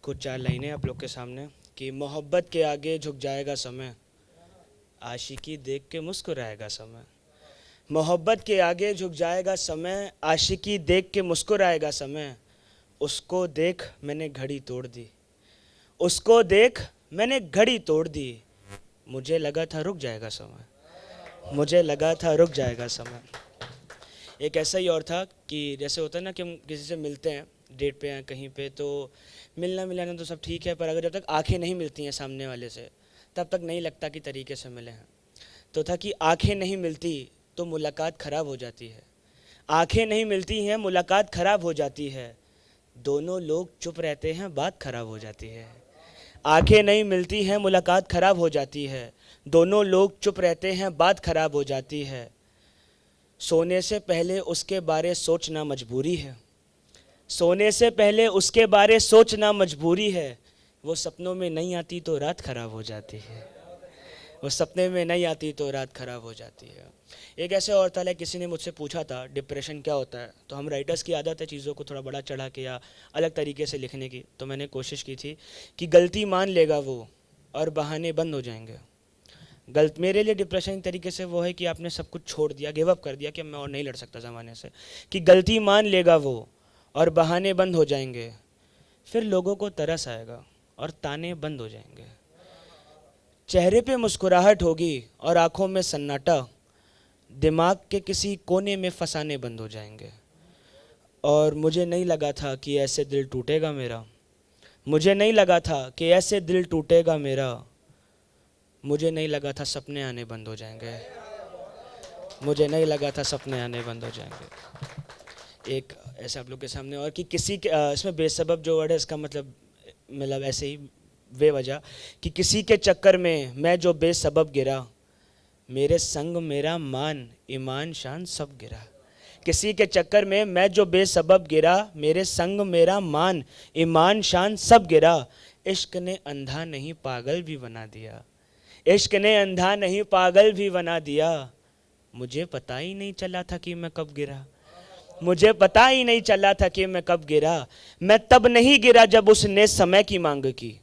कुछ चार लाइनें आप लोग के सामने कि मोहब्बत के आगे झुक जाएगा समय, आशिकी देख के मुस्कुराएगा समय। मोहब्बत के आगे झुक जाएगा समय, आशिकी देख के मुस्कुराएगा समय। उसको देख मैंने घड़ी तोड़ दी, उसको देख मैंने घड़ी तोड़ दी। मुझे लगा था रुक जाएगा समय, मुझे लगा था रुक जाएगा समय। एक ऐसा ही और था कि जैसे होता है ना कि हम किसी से मिलते हैं, डेट पे या कहीं पे, तो मिलना मिलाना तो सब ठीक है, पर अगर जब तक आंखें नहीं मिलती हैं सामने वाले से, तब तक नहीं लगता कि तरीके से मिले हैं। तो था कि आंखें नहीं मिलती तो मुलाकात ख़राब हो जाती है, आंखें नहीं मिलती हैं मुलाकात ख़राब हो जाती है। दोनों लोग चुप रहते हैं बात ख़राब हो जाती है। आंखें नहीं मिलती हैं मुलाकात ख़राब हो जाती है, दोनों लोग चुप रहते हैं बात ख़राब हो जाती है। सोने से पहले उसके बारे सोचना मजबूरी है, सोने से पहले उसके बारे सोचना मजबूरी है। वो सपनों में नहीं आती तो रात ख़राब हो जाती है, वो सपने में नहीं आती तो रात ख़राब हो जाती है। एक ऐसे और था, किसी ने मुझसे पूछा था डिप्रेशन क्या होता है, तो हम राइटर्स की आदत है चीज़ों को थोड़ा बड़ा चढ़ा के या अलग तरीके से लिखने की, तो मैंने कोशिश की थी कि गलती मान लेगा वो और बहाने बंद हो जाएंगे। गलत मेरे लिए डिप्रेशन एक तरीके से वो है कि आपने सब कुछ छोड़ दिया, गिव अप कर दिया कि मैं और नहीं लड़ सकता ज़माने से, कि गलती मान लेगा वो और बहाने बंद हो जाएंगे। फिर लोगों को तरस आएगा और ताने बंद हो जाएंगे। चेहरे पे मुस्कुराहट होगी और आंखों में सन्नाटा, दिमाग के किसी कोने में फसाने बंद हो जाएंगे। और मुझे नहीं लगा था कि ऐसे दिल टूटेगा मेरा, मुझे नहीं लगा था कि ऐसे दिल टूटेगा मेरा। मुझे नहीं लगा था सपने आने बंद हो जाएंगे, मुझे नहीं लगा था सपने आने बंद हो जाएंगे। एक ऐसा आप लोग के सामने और कि किसी के इसमें बेसबब जो वर्ड है इसका मतलब ऐसे ही बेवजह कि किसी के चक्कर में मैं जो बेसबब गिरा, मेरे संग मेरा मान ईमान शान सब गिरा। किसी के चक्कर में मैं जो बेसबब गिरा, मेरे संग मेरा मान ईमान शान सब गिरा। इश्क ने अंधा नहीं पागल भी बना दिया, इश्क ने अंधा नहीं पागल भी बना दिया। मुझे पता ही नहीं चला था कि मैं कब गिरा, मुझे पता ही नहीं चला था कि मैं कब गिरा। मैं तब नहीं गिरा जब उसने समय की मांग की,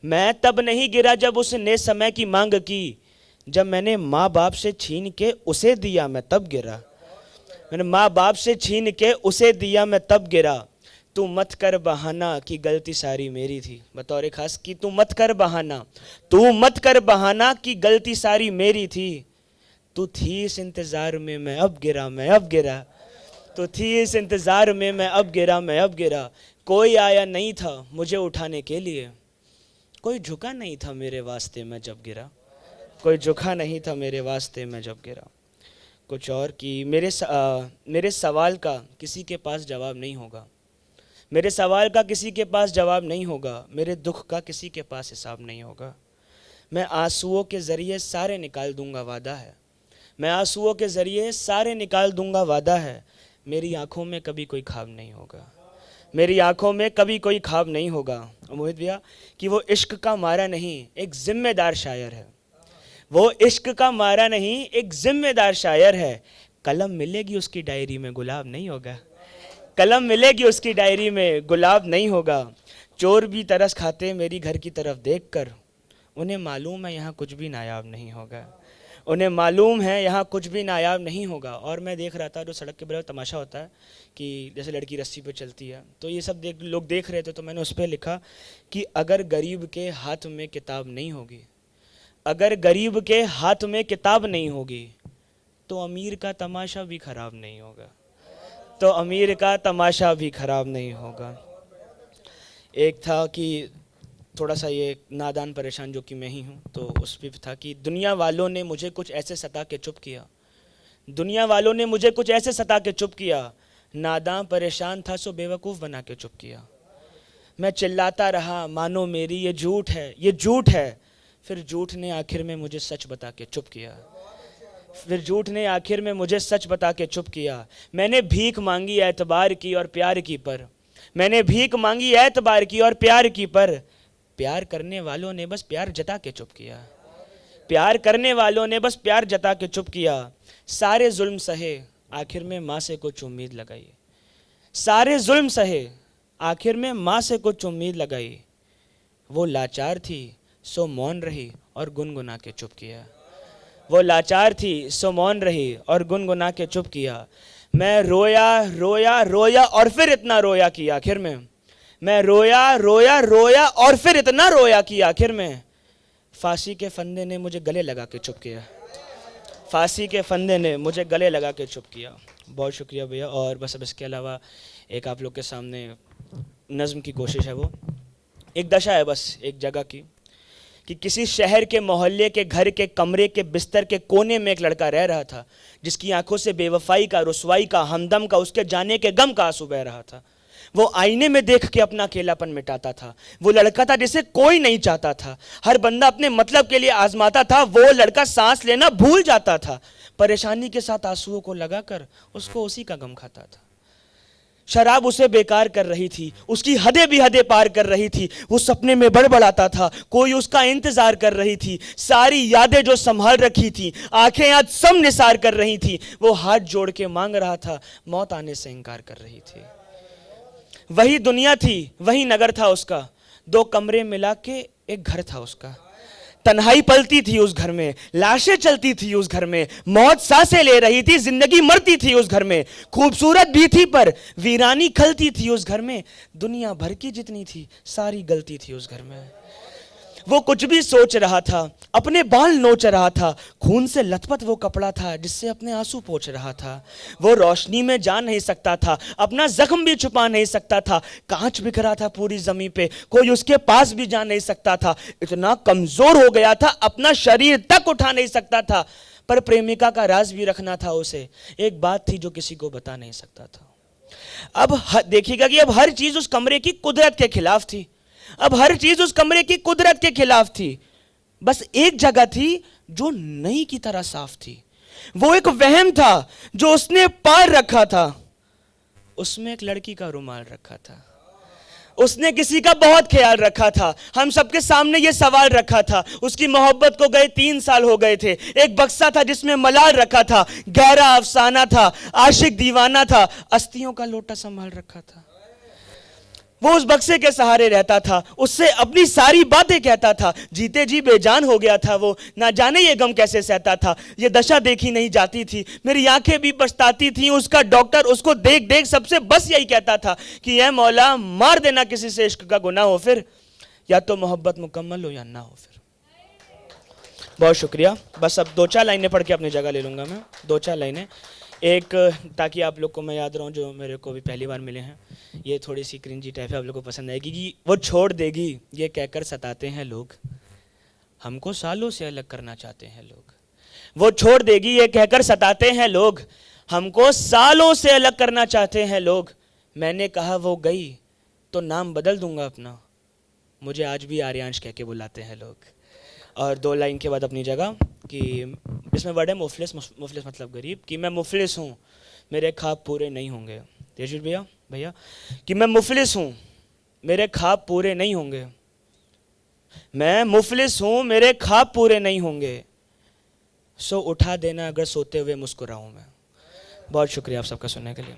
मैं तब नहीं गिरा जब उसने समय की मांग की। जब मैंने माँ बाप से छीन के उसे दिया मैं तब गिरा, मैंने माँ बाप से छीन के उसे दिया मैं तब गिरा। तू मत कर बहाना कि गलती सारी मेरी थी, बतौर खास कि तू मत कर बहाना, तू मत कर बहाना कि गलती सारी मेरी थी। तू थी इस इंतज़ार में मैं अब गिरा, मैं अब गिरा, तो थी इस इंतज़ार में मैं अब गिरा, मैं अब गिरा। कोई आया नहीं था मुझे उठाने के लिए, कोई झुका नहीं था मेरे वास्ते मैं जब गिरा, कोई झुका नहीं था मेरे वास्ते मैं जब गिरा। कुछ और कि मेरे सवाल का किसी के पास जवाब नहीं होगा, मेरे सवाल का किसी के पास जवाब नहीं होगा, मेरे दुख का किसी के पास हिसाब नहीं होगा। मैं आंसुओं के ज़रिए सारे निकाल दूंगा वादा है, मैं आंसुओं के ज़रिए सारे निकाल दूंगा वादा है। मेरी आंखों में कभी कोई ख्वाब नहीं होगा, मेरी आंखों में कभी कोई ख्वाब नहीं होगा। मोहित भैया कि वो इश्क का मारा नहीं एक ज़िम्मेदार शायर है, वो इश्क का मारा नहीं एक ज़िम्मेदार शायर है। कलम मिलेगी उसकी डायरी में गुलाब नहीं होगा, कलम मिलेगी उसकी डायरी में गुलाब नहीं होगा। चोर भी तरस खाते मेरी घर की तरफ देखकर, उन्हें मालूम है यहाँ कुछ भी नायाब नहीं होगा, उन्हें मालूम है यहाँ कुछ भी नायाब नहीं होगा। और मैं देख रहा था जो सड़क के बगल तमाशा होता है कि जैसे लड़की रस्सी पे चलती है, तो ये सब लोग देख रहे थे, तो मैंने उस पर लिखा कि अगर गरीब के हाथ में किताब नहीं होगी, अगर गरीब के हाथ में किताब नहीं होगी, तो अमीर का तमाशा भी खराब नहीं होगा, तो अमीर का तमाशा भी खराब नहीं होगा। एक था कि थोड़ा सा ये नादान परेशान जो कि मैं ही हूँ, तो उस पर था कि दुनिया वालों ने मुझे कुछ ऐसे सता के चुप किया, दुनिया वालों ने मुझे कुछ ऐसे सता के चुप किया। नादान परेशान था सो बेवकूफ़ बना के चुप किया। मैं चिल्लाता रहा मानो मेरी ये झूठ है, ये झूठ है। फिर झूठ ने आखिर में मुझे सच बता के चुप किया, फिर झूठ ने आखिर में मुझे सच बता के चुप किया। मैंने भीख मांगी एतबार की और प्यार की, पर मैंने भीख मांगी एतबार की और प्यार की, पर प्यार करने वालों ने बस प्यार जता के चुप किया, प्यार करने वालों ने बस प्यार जता के चुप किया। सारे जुल्म सहे आखिर में माँ से कुछ उम्मीद लगाई, सारे जुल्म सहे आखिर में माँ से कुछ उम्मीद लगाई। वो लाचार थी सो मौन रही और गुनगुना के चुप किया। वो लाचार थी सो मौन रही और गुनगुना के चुप किया। मैं रोया रोया रोया और फिर इतना रोया कि आखिर में, मैं रोया रोया रोया और फिर इतना रोया कि आखिर में फांसी के फंदे ने मुझे गले लगा के चुप किया। फांसी के फंदे ने मुझे गले लगा के चुप किया। बहुत शुक्रिया भैया। और बस अब इसके अलावा एक आप लोग के सामने नज़्म की कोशिश है। वो एक दशा है बस एक जगह की कि किसी शहर के मोहल्ले के घर के कमरे के बिस्तर के कोने में एक लड़का रह रहा था जिसकी आंखों से बेवफाई का, रुसवाई का, हमदम का, उसके जाने के गम का आंसू बह रहा था। वो आईने में देख के अपना अकेलापन मिटाता था। वो लड़का था जिसे कोई नहीं चाहता था। हर बंदा अपने मतलब के लिए आजमाता था। वो लड़का सांस लेना भूल जाता था। परेशानी के साथ आंसुओं को लगाकर उसको उसी का गम खाता था। शराब उसे बेकार कर रही थी, उसकी हदें भी हदें पार कर रही थी। वो सपने में बड़बड़ाता था, कोई उसका इंतजार कर रही थी। सारी यादें जो संभाल रखी थी, आंखें आज सब निसार कर रही थी। वो हाथ जोड़ के मांग रहा था, मौत आने से इनकार कर रही थी। वही दुनिया थी, वही नगर था उसका, 2 कमरे मिला के एक घर था उसका। तन्हाई पलती थी उस घर में, लाशें चलती थी उस घर में, मौत सांसें ले रही थी, जिंदगी मरती थी उस घर में। खूबसूरत भी थी पर वीरानी खलती थी उस घर में। दुनिया भर की जितनी थी सारी गलती थी उस घर में। वो कुछ भी सोच रहा था, अपने बाल नोच रहा था। खून से लथपथ वो कपड़ा था जिससे अपने आंसू पोंछ रहा था। वो रोशनी में जा नहीं सकता था, अपना जख्म भी छुपा नहीं सकता था। कांच बिखरा था पूरी जमीन पे, कोई उसके पास भी जा नहीं सकता था। इतना कमजोर हो गया था, अपना शरीर तक उठा नहीं सकता था। पर प्रेमिका का राज भी रखना था उसे। एक बात थी जो किसी को बता नहीं सकता था। अब देखिएगा कि अब हर चीज उस कमरे की कुदरत के खिलाफ थी। अब हर चीज उस कमरे की कुदरत के खिलाफ थी। बस एक जगह थी जो नई की तरह साफ थी। वो एक वहम था जो उसने पार रखा था। उसमें एक लड़की का रुमाल रखा था। उसने किसी का बहुत ख्याल रखा था। हम सबके सामने ये सवाल रखा था। उसकी मोहब्बत को गए 3 साल हो गए थे। एक बक्सा था जिसमें मलाल रखा था, गहरा अफसाना था, आशिक दीवाना था, अस्थियों का लोटा संभाल रखा था। वो उस बक्से के सहारे रहता था, उससे अपनी सारी बातें कहता था। जीते जी बेजान हो गया था वो, ना जाने ये गम कैसे सहता था। ये दशा देखी नहीं जाती थी, मेरी आंखें भी पछताती थी। उसका डॉक्टर उसको देख देख सबसे बस यही कहता था कि ऐ मौला मार देना किसी से इश्क का गुनाह हो, फिर या तो मोहब्बत मुकम्मल हो या ना हो। फिर बहुत शुक्रिया। बस अब 2-4 लाइनें पढ़ के अपनी जगह ले लूँगा मैं। 2-4 लाइनें, एक ताकि आप लोग को मैं याद रहूं जो मेरे को भी पहली बार मिले हैं। ये थोड़ी सी क्रिंजी टाइप है, आप लोग को पसंद आएगी कि वो छोड़ देगी ये कहकर सताते हैं लोग, हमको सालों से अलग करना चाहते हैं लोग। वो छोड़ देगी ये कहकर सताते हैं लोग, हमको सालों से अलग करना चाहते हैं लोग। मैंने कहा वो गई तो नाम बदल दूंगा अपना, मुझे आज भी आर्यांश कह के बुलाते हैं लोग। और 2 लाइन के बाद अपनी जगह कि इसमें वर्ड है मुफलिस। मुफलिस मतलब गरीब। कि मैं मुफलिस हूँ, मेरे ख्वाब पूरे नहीं होंगे। तेजवीर भैया कि मैं मुफलिस हूँ, मेरे ख्वाब पूरे नहीं होंगे। मैं मुफलिस हूँ, मेरे ख्वाब पूरे नहीं होंगे। सो उठा देना अगर सोते हुए मुस्कुराऊँ मैं। बहुत शुक्रिया आप सबका सुनने के लिए।